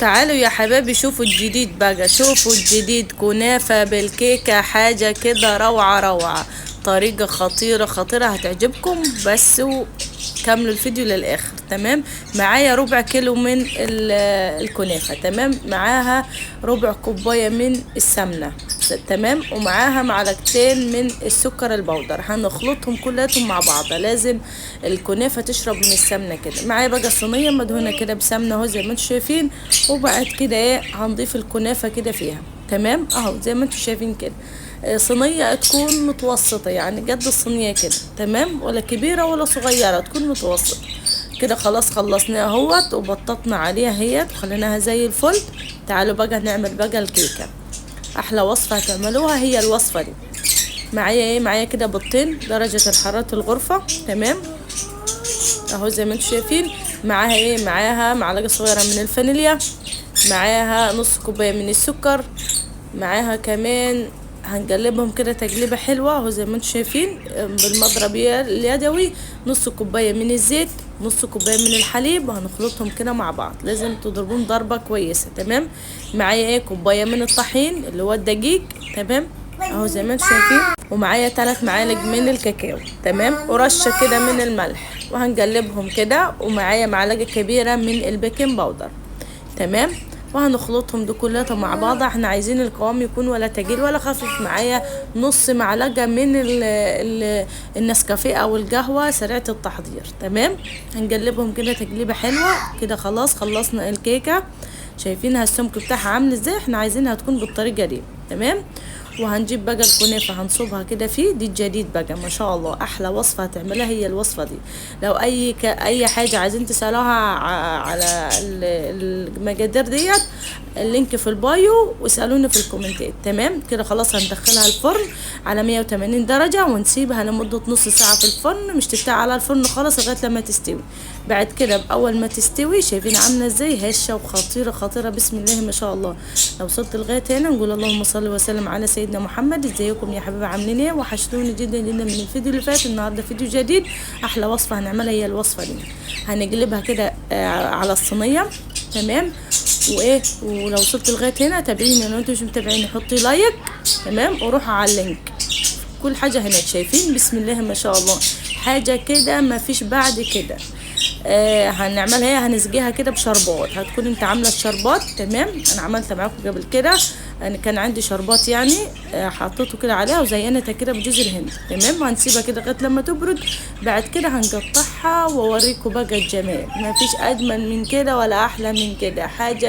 تعالوا يا حبايبي شوفوا الجديد بقى، شوفوا الجديد، كنافة بالكيكة، حاجة كده روعة روعة. طريقة خطيرة خطيرة هتعجبكم، بس كملوا الفيديو للآخر. تمام. معايا ربع كيلو من الكنافة. تمام. معاها ربع كوباية من السمنة. تمام. ومعاها معلقتين من السكر البودر، هنخلطهم كلهم مع بعض. لازم الكنافة تشرب من السمنة كده. معايا بقى صينية مدهونة كده بسمنة اهو زي ما انتم شايفين. وبعد كده ايه هنضيف الكنافة كده فيها. تمام اهو زي ما انتم شايفين كده. صينية تكون متوسطة، يعني قد الصينية كده. تمام. ولا كبيرة ولا صغيرة، تكون متوسطة كده. خلاص خلصناها اهوت وبططنا عليها هيت وخليناها زي الفل. تعالوا بقى نعمل بقى الكيكة. احلى وصفة هتعملوها هي الوصفة دي. معايا ايه؟ معايا كده بيضتين درجة حرارة الغرفة. تمام اهو زي ما انتم شايفين. معاها ايه؟ معاها معلقة صغيرة من الفانيليا، معاها نص كوباية من السكر، معاها كمان هنقلبهم كده تقليبة حلوة اهو زي ما انتم شايفين بالمضرب اليدوي. نص كوباية من الزيت، نص كوباية من الحليب، وهنخلطهم كده مع بعض. لازم تضربون ضربة كويسة. تمام. معايا ايه؟ كوباية من الطحين اللي هو الدقيق. تمام اهو زي ما انتم شايفين. ومعايا 3 معالق من الكاكاو. تمام. ورشة كده من الملح، وهنقلبهم كده. ومعايا معلقة كبيرة من البيكنج باودر. تمام. وهنخلطهم دول كلها مع بعض. احنا عايزين القوام يكون ولا تقيل ولا خفيف. معايا نص معلقة من النسكافيه او القهوة سريعة التحضير. تمام. هنقلبهم كده تقليبة حلوة كده. خلاص خلصنا الكيكة. شايفينها السمك بتاعها عامل ازاي؟ احنا عايزينها تكون بالطريقة دي. تمام. وهنجيب بقى الكنافة هنصبها كده فيه. دي الجديد بقى ما شاء الله. احلى وصفة هتعملها هي الوصفة دي. لو اي حاجة عايزين تسألوها على المقادير ديت، اللينك في البايو، واسألوني في الكومنتات. تمام كده. خلاص هندخلها الفرن على 180 درجة ونسيبها لمدة نص ساعة في الفرن. مش تفتح على الفرن خالص لغاية لما تستوي. بعد كده بأول ما تستوي شايفين عاملة ازاي؟ هشة وخطيرة خطيرة بسم الله ما شاء الله. لو وصلت لغاية هنا نقول اللهم صل وسلم على سيدنا محمد. ازيكم يا حبيبي عاملين ايه؟ وحشتوني جدا جدا من الفيديو اللي فات. النهارده فيديو جديد. احلى وصفة هنعملها هي الوصفة دي. هنقلبها كده على الصينية. تمام. وايه؟ ولو وصلت لغايه هنا تابعيني، لو انتوا مش متابعيني حطي لايك. تمام. وروحوا على اللينك. كل حاجه هناك شايفين بسم الله ما شاء الله. حاجه كده ما فيش بعد كده. هنعملها ايه؟ هنسقيها كده بشربات. هتكون انت عامله الشربات. تمام. انا عملتها معاكم قبل كده. انا كان عندي شربات يعني حطيته كده عليها وزينتها كده بجوز الهند. تمام. وهنسيبها كده لغايه لما تبرد. بعد كده هنقطعها واوريكم بقى الجمال. ما فيش اجمل من كده ولا احلى من كده. حاجه